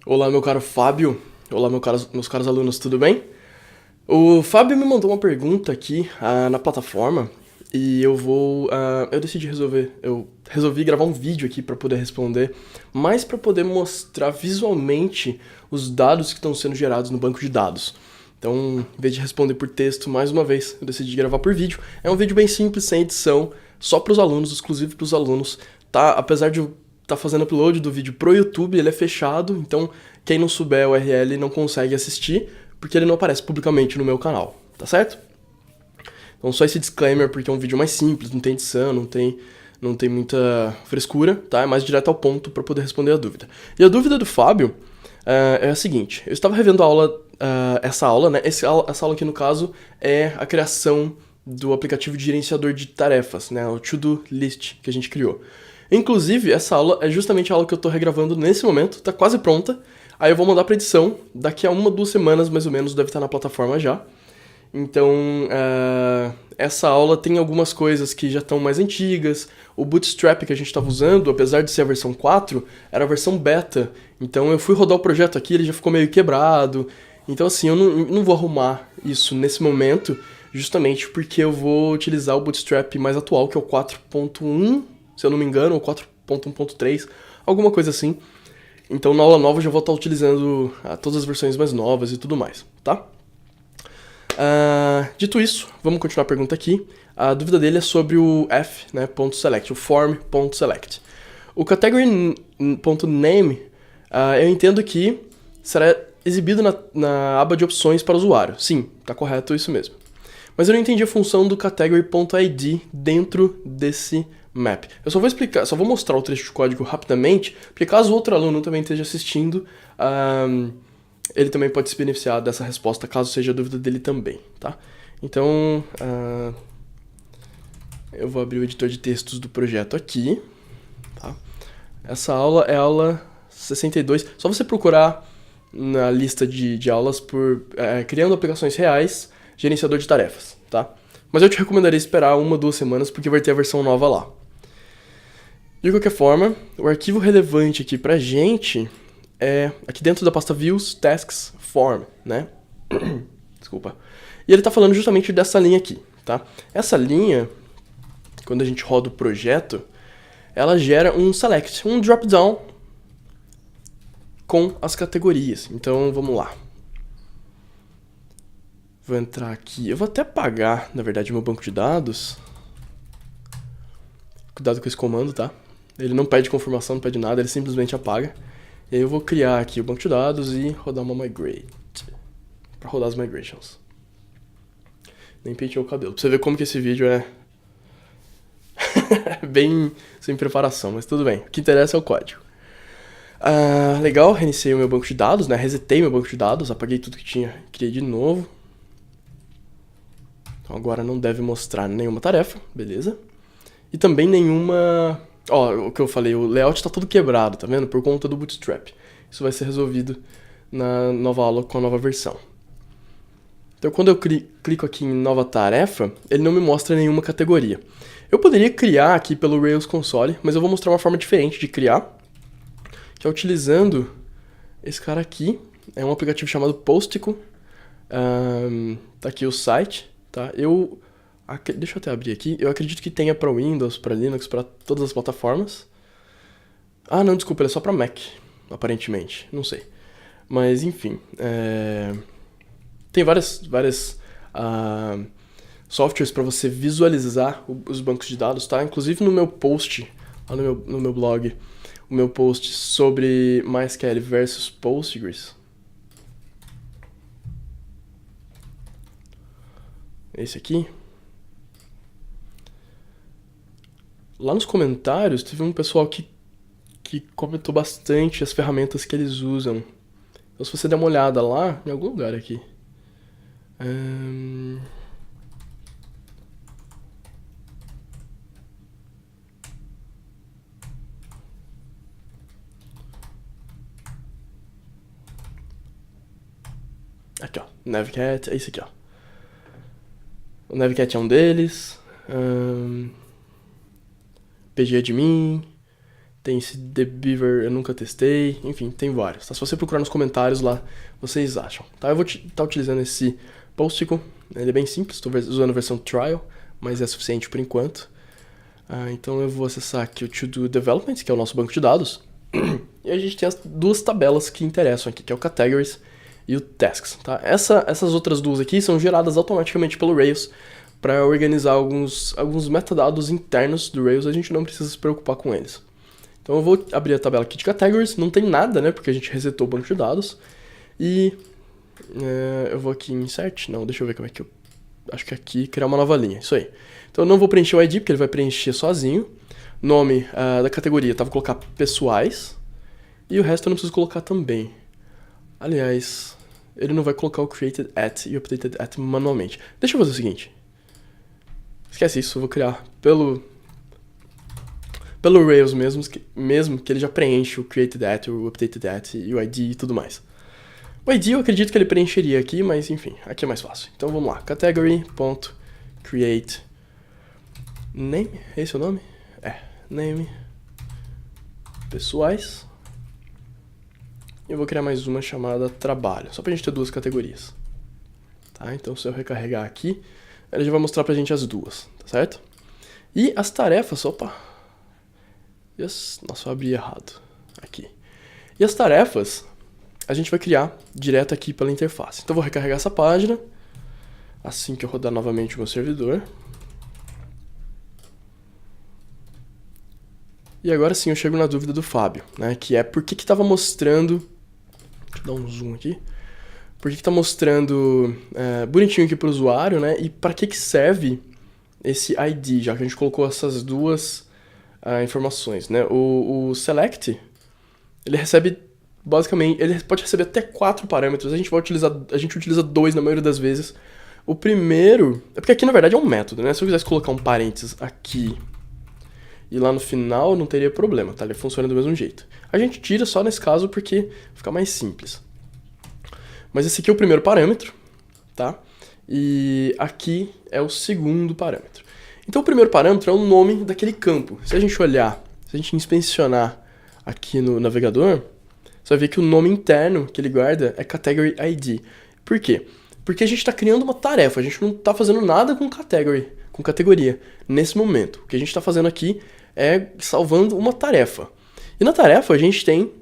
Olá, meu caro Fábio. Olá, meus caros alunos, tudo bem? O Fábio me mandou uma pergunta aqui na plataforma e eu decidi eu resolvi gravar um vídeo aqui para poder responder, mais para poder mostrar visualmente os dados que estão sendo gerados no banco de dados. Então, em vez de responder por texto mais uma vez, eu decidi gravar por vídeo. É um vídeo bem simples, sem edição, só para os alunos, exclusivo para os alunos. Tá, apesar de eu estar fazendo upload do vídeo pro YouTube, ele é fechado, então quem não souber o URL não consegue assistir, porque ele não aparece publicamente no meu canal, tá certo? Então só esse disclaimer, porque é um vídeo mais simples, não tem edição, não tem muita frescura, tá? É mais direto ao ponto para poder responder a dúvida. E a dúvida do Fábio é a seguinte: eu estava revendo a aula, essa aula, né? Essa aula aqui no caso é a criação do aplicativo de gerenciador de tarefas, né? O To-Do List que a gente criou. Inclusive, essa aula é justamente a aula que eu tô regravando nesse momento, tá quase pronta. Aí eu vou mandar pra edição, daqui a 1, 2 semanas mais ou menos, deve estar na plataforma já. Então, essa aula tem algumas coisas que já estão mais antigas. O Bootstrap que a gente estava usando, apesar de ser a versão 4, era a versão beta. Então eu fui rodar o projeto aqui, ele já ficou meio quebrado. Então assim, eu não vou arrumar isso nesse momento, justamente porque eu vou utilizar o Bootstrap mais atual, que é o 4.1, se eu não me engano, ou 4.1.3, alguma coisa assim. Então na aula nova eu já vou estar utilizando todas as versões mais novas e tudo mais, tá? Dito isso, vamos continuar a pergunta aqui. A dúvida dele é sobre o f, né, .select, o form.select. O category.name, eu entendo que será exibido na aba de opções para o usuário. Sim, tá correto isso mesmo. Mas eu não entendi a função do category.id dentro desse map. Eu só vou explicar, só vou mostrar o trecho de código rapidamente, porque caso outro aluno também esteja assistindo, ele também pode se beneficiar dessa resposta, caso seja a dúvida dele também, tá? Então, eu vou abrir o editor de textos do projeto aqui, tá? Essa aula é a aula 62. Só você procurar na lista de aulas por criando aplicações reais, gerenciador de tarefas, tá? Mas eu te recomendaria esperar 1, 2 semanas, porque vai ter a versão nova lá. De qualquer forma, o arquivo relevante aqui pra gente é aqui dentro da pasta Views, Tasks, Form, né? Desculpa. E ele tá falando justamente dessa linha aqui, tá? Essa linha, quando a gente roda o projeto, ela gera um select, um drop-down com as categorias. Então, vamos lá. Vou entrar aqui. Eu vou até apagar, na verdade, o meu banco de dados. Cuidado com esse comando, tá? Ele não pede confirmação, não pede nada, ele simplesmente apaga. E aí eu vou criar aqui o banco de dados e rodar uma migrate. Pra rodar as migrations. Nem pentei o cabelo. Pra você ver como que esse vídeo é bem sem preparação, mas tudo bem. O que interessa é o código. Legal, reiniciei o meu banco de dados, né? Resetei meu banco de dados, apaguei tudo que tinha, criei de novo. Então agora não deve mostrar nenhuma tarefa, beleza? E também nenhuma... o que eu falei, o layout tá todo quebrado, tá vendo? Por conta do Bootstrap. Isso vai ser resolvido na nova aula com a nova versão. Então quando eu clico aqui em nova tarefa, ele não me mostra nenhuma categoria. Eu poderia criar aqui pelo Rails Console, mas eu vou mostrar uma forma diferente de criar, que é utilizando esse cara aqui. É um aplicativo chamado Postico. Tá aqui o site, tá? Deixa eu até abrir aqui. Eu acredito que tenha para Windows, para Linux, para todas as plataformas. Não, desculpa, ele é só para Mac, aparentemente. Não sei. Mas, enfim. Tem várias softwares para você visualizar os bancos de dados, tá? Inclusive no meu post, lá no meu blog, o meu post sobre MySQL versus Postgres. Esse aqui. Lá nos comentários teve um pessoal que comentou bastante as ferramentas que eles usam. Então se você der uma olhada lá, em algum lugar aqui. Aqui, ó. Navcat, é esse aqui, ó. O Navcat é um deles. PGAdmin. Tem esse The Beaver, eu nunca testei. Enfim, tem vários, tá? Se você procurar nos comentários lá, vocês acham, tá? Eu vou estar utilizando esse Posticle. Ele é bem simples, estou usando a versão Trial, mas é suficiente por enquanto. Então eu vou acessar aqui o To Do Development, que é o nosso banco de dados. E a gente tem as duas tabelas que interessam aqui, que é o Categories e o Tasks, tá? Essas outras duas aqui são geradas automaticamente pelo Rails para organizar alguns metadados internos do Rails, a gente não precisa se preocupar com eles. Então eu vou abrir a tabela aqui de Categories, não tem nada, né, porque a gente resetou o banco de dados. E eu vou aqui em Insert, não, deixa eu ver como é que eu... Acho que aqui, criar uma nova linha, isso aí. Então eu não vou preencher o ID, porque ele vai preencher sozinho. Nome da categoria, tá, vou colocar pessoais. E o resto eu não preciso colocar também. Aliás, ele não vai colocar o created at e o updated at manualmente. Deixa eu fazer o seguinte. Esquece isso, eu vou criar pelo Rails mesmo que ele já preenche o created at, o updated at e o ID e tudo mais. O ID eu acredito que ele preencheria aqui, mas enfim, aqui é mais fácil. Então vamos lá, category.create name, é esse o nome? Name, pessoais. E eu vou criar mais uma chamada trabalho, só pra gente ter duas categorias. Tá, então se eu recarregar aqui, ele já vai mostrar pra gente as duas, tá certo? E as tarefas, opa. Nossa, eu abri errado. Aqui. E as tarefas, a gente vai criar direto aqui pela interface. Então eu vou recarregar essa página, assim que eu rodar novamente o meu servidor. E agora sim eu chego na dúvida do Fábio, né? Que é por que estava mostrando... Deixa eu dar um zoom aqui. Por que tá mostrando bonitinho aqui para o usuário, né? E para que serve esse ID, já que a gente colocou essas duas informações, né? O select, ele recebe basicamente, ele pode receber até 4 parâmetros. A gente utiliza 2 na maioria das vezes. O primeiro, é porque aqui na verdade é um método, né? Se eu quisesse colocar um parênteses aqui e lá no final não teria problema, tá? Ele funciona do mesmo jeito. A gente tira só nesse caso porque fica mais simples. Mas esse aqui é o primeiro parâmetro, tá? E aqui é o segundo parâmetro. Então o primeiro parâmetro é o nome daquele campo. Se a gente olhar, se a gente inspecionar aqui no navegador, você vai ver que o nome interno que ele guarda é Category ID. Por quê? Porque a gente está criando uma tarefa, a gente não está fazendo nada com categoria, nesse momento. O que a gente está fazendo aqui é salvando uma tarefa. E na tarefa a gente tem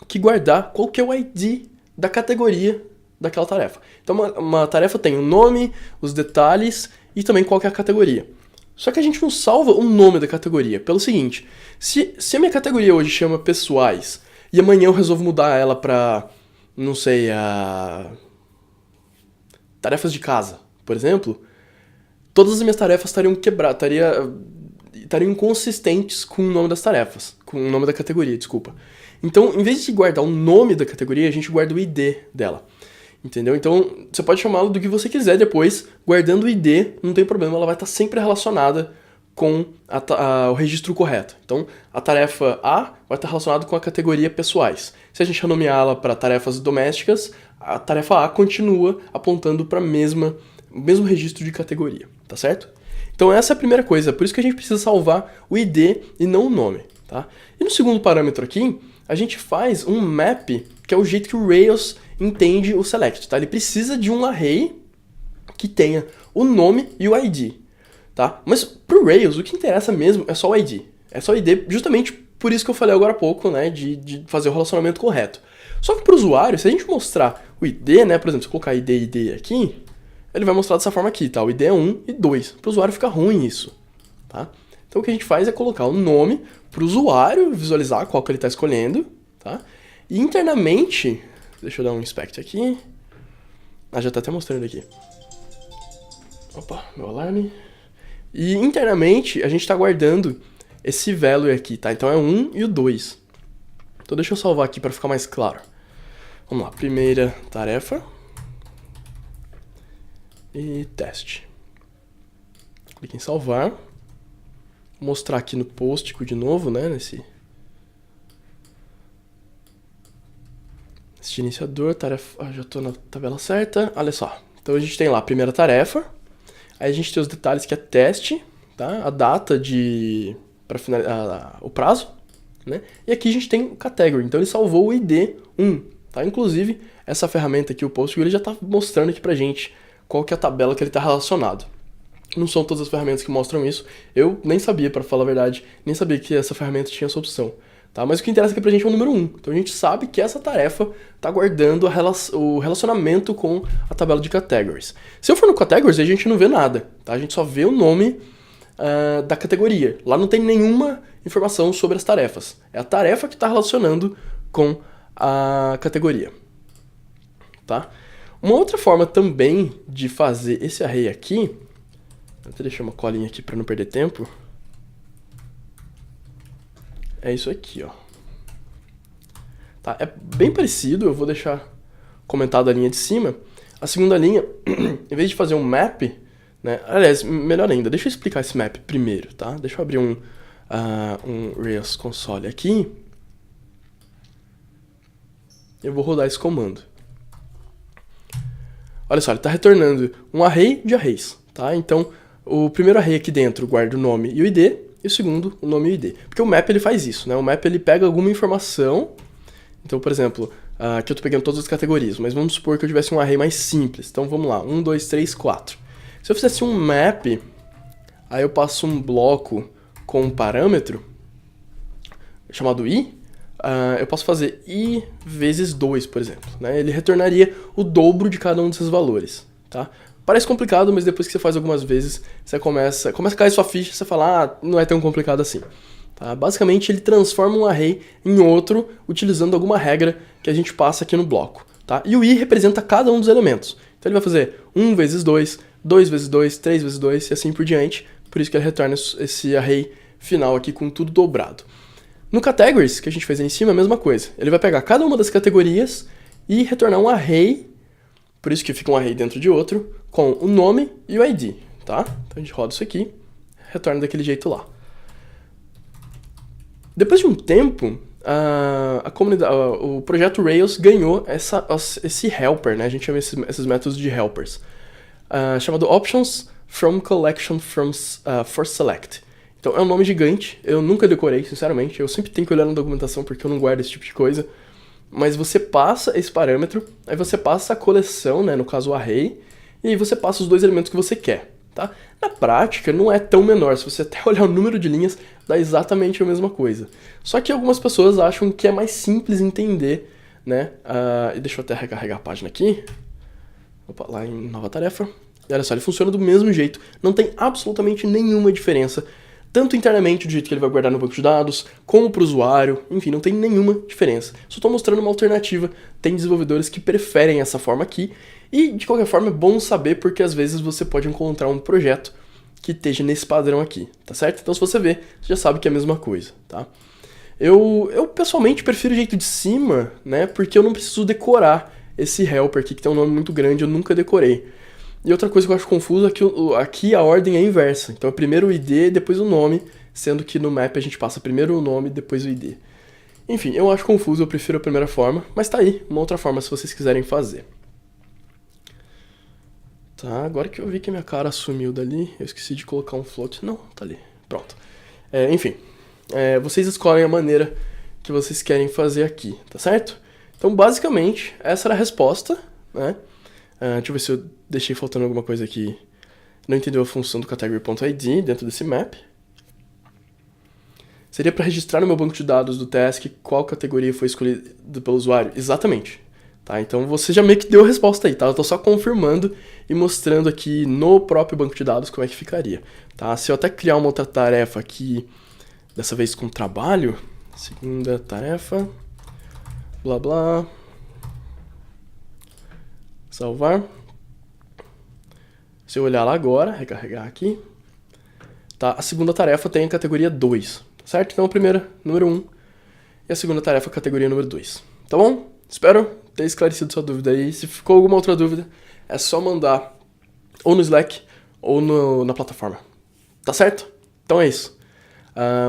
que guardar qual que é o ID da categoria daquela tarefa. Então uma tarefa tem o nome, os detalhes e também qual que é a categoria. Só que a gente não salva o nome da categoria, pelo seguinte, se a minha categoria hoje chama pessoais e amanhã eu resolvo mudar ela para, não sei, tarefas de casa, por exemplo, todas as minhas tarefas estariam quebradas, estariam inconsistentes com o nome das tarefas, com o nome da categoria, desculpa. Então, em vez de guardar o nome da categoria, a gente guarda o ID dela. Entendeu? Então, você pode chamá-lo do que você quiser depois, guardando o ID, não tem problema, ela vai estar sempre relacionada com o registro correto. Então, a tarefa A vai estar relacionada com a categoria pessoais. Se a gente renomeá-la para tarefas domésticas, a tarefa A continua apontando para o mesmo registro de categoria, tá certo? Então, essa é a primeira coisa, por isso que a gente precisa salvar o ID e não o nome, tá? E no segundo parâmetro aqui, a gente faz um map, que é o jeito que o Rails entende o select, tá? Ele precisa de um array que tenha o nome e o ID, tá? Mas pro Rails, o que interessa mesmo é só o ID. É só o ID, justamente por isso que eu falei agora há pouco, né? De fazer o relacionamento correto. Só que pro usuário, se a gente mostrar o ID, né? Por exemplo, se eu colocar ID aqui, ele vai mostrar dessa forma aqui, tá? O ID é 1 e 2. Pro usuário fica ruim isso, tá? Então o que a gente faz é colocar o nome pro usuário visualizar qual que ele tá escolhendo, tá? E internamente... Deixa eu dar um inspect aqui. Já tá até mostrando aqui. Opa, meu alarme. E internamente a gente tá guardando esse value aqui, tá? Então é 1 e o 2. Então deixa eu salvar aqui para ficar mais claro. Vamos lá, primeira tarefa. E teste. Clique em salvar. Vou mostrar aqui no Posticle de novo, né? Nesse iniciador, tarefa... já estou na tabela certa. Olha só. Então a gente tem lá a primeira tarefa. Aí a gente tem os detalhes que é teste, tá? A data para finalizar, o prazo. né? E aqui a gente tem o category, então ele salvou o ID 1, tá? Inclusive, essa ferramenta aqui, o Postgre, ele já está mostrando aqui pra gente qual que é a tabela que ele está relacionado. Não são todas as ferramentas que mostram isso, eu nem sabia, para falar a verdade, nem sabia que essa ferramenta tinha essa opção. Tá? Mas o que interessa aqui pra gente é o número 1. Então a gente sabe que essa tarefa está guardando o relacionamento com a tabela de categories. Se eu for no categories, a gente não vê nada. Tá? A gente só vê o nome da categoria. Lá não tem nenhuma informação sobre as tarefas. É a tarefa que está relacionando com a categoria. Tá? Uma outra forma também de fazer esse array aqui... Vou até deixar uma colinha aqui para não perder tempo. É isso aqui, ó. Tá, é bem parecido, eu vou deixar comentado a linha de cima. A segunda linha, em vez de fazer um map, né? Aliás, melhor ainda, deixa eu explicar esse map primeiro, tá? Deixa eu abrir um Rails console aqui. Eu vou rodar esse comando. Olha só, ele está retornando um array de arrays, tá? Então, o primeiro array aqui dentro guarda o nome e o ID, e o segundo, o nome e o ID. Porque o map ele faz isso, né? O map ele pega alguma informação. Então, por exemplo, aqui eu estou pegando todas as categorias, mas vamos supor que eu tivesse um array mais simples. Então, vamos lá, 1, 2, 3, 4. Se eu fizesse um map, aí eu passo um bloco com um parâmetro chamado i, eu posso fazer i vezes 2, por exemplo, né? Ele retornaria o dobro de cada um desses valores, tá? Parece complicado, mas depois que você faz algumas vezes, você começa a cair sua ficha e você fala, não é tão complicado assim. Tá? Basicamente, ele transforma um array em outro, utilizando alguma regra que a gente passa aqui no bloco. Tá? E o i representa cada um dos elementos. Então ele vai fazer 1 vezes 2, 2 vezes 2, 3 vezes 2 e assim por diante. Por isso que ele retorna esse array final aqui com tudo dobrado. No categories, que a gente fez aí em cima, é a mesma coisa. Ele vai pegar cada uma das categorias e retornar um array, por isso que fica um array dentro de outro, com o nome e o ID, tá? Então a gente roda isso aqui, retorna daquele jeito lá. Depois de um tempo, o projeto Rails ganhou esse helper, né? A gente chama esses métodos de helpers, chamado Options from Collection for Select. Então é um nome gigante, eu nunca decorei, sinceramente, eu sempre tenho que olhar na documentação porque eu não guardo esse tipo de coisa. Mas você passa esse parâmetro, aí você passa a coleção, né, no caso o array, e aí você passa os dois elementos que você quer, tá? Na prática não é tão menor, se você até olhar o número de linhas, dá exatamente a mesma coisa. Só que algumas pessoas acham que é mais simples entender, né? E deixa eu até recarregar a página aqui. Opa, lá em nova tarefa. E olha só, ele funciona do mesmo jeito, não tem absolutamente nenhuma diferença, tanto internamente do jeito que ele vai guardar no banco de dados, como para o usuário, enfim, não tem nenhuma diferença. Só estou mostrando uma alternativa, tem desenvolvedores que preferem essa forma aqui, e de qualquer forma é bom saber porque às vezes você pode encontrar um projeto que esteja nesse padrão aqui, tá certo? Então se você vê, você já sabe que é a mesma coisa, tá? Eu pessoalmente prefiro o jeito de cima, né, porque eu não preciso decorar esse helper aqui, que tem um nome muito grande, eu nunca decorei. E outra coisa que eu acho confuso é que aqui a ordem é inversa. Então é primeiro o ID, depois o nome, sendo que no map a gente passa primeiro o nome, depois o ID. Enfim, eu acho confuso, eu prefiro a primeira forma, mas tá aí, uma outra forma se vocês quiserem fazer. Tá, agora que eu vi que minha cara sumiu dali, eu esqueci de colocar um float. Não, tá ali, pronto. Enfim, vocês escolhem a maneira que vocês querem fazer aqui, tá certo? Então basicamente, essa era a resposta, né? Deixa eu ver se eu deixei faltando alguma coisa aqui. Não entendeu a função do category.id dentro desse map. Seria para registrar no meu banco de dados do task qual categoria foi escolhida pelo usuário? Exatamente. Tá, então você já meio que deu a resposta aí, tá? Eu tô só confirmando e mostrando aqui no próprio banco de dados como é que ficaria. Tá? Se eu até criar uma outra tarefa aqui, dessa vez com trabalho, segunda tarefa, blá blá... Salvar. Se eu olhar lá agora, recarregar aqui, tá? A segunda tarefa tem a categoria 2, tá certo? Então a primeira, número 1, e a segunda tarefa, categoria número 2. Tá bom? Espero ter esclarecido sua dúvida aí. Se ficou alguma outra dúvida, é só mandar ou no Slack ou na plataforma. Tá certo? Então é isso.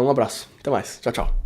Um abraço. Até mais. Tchau, tchau.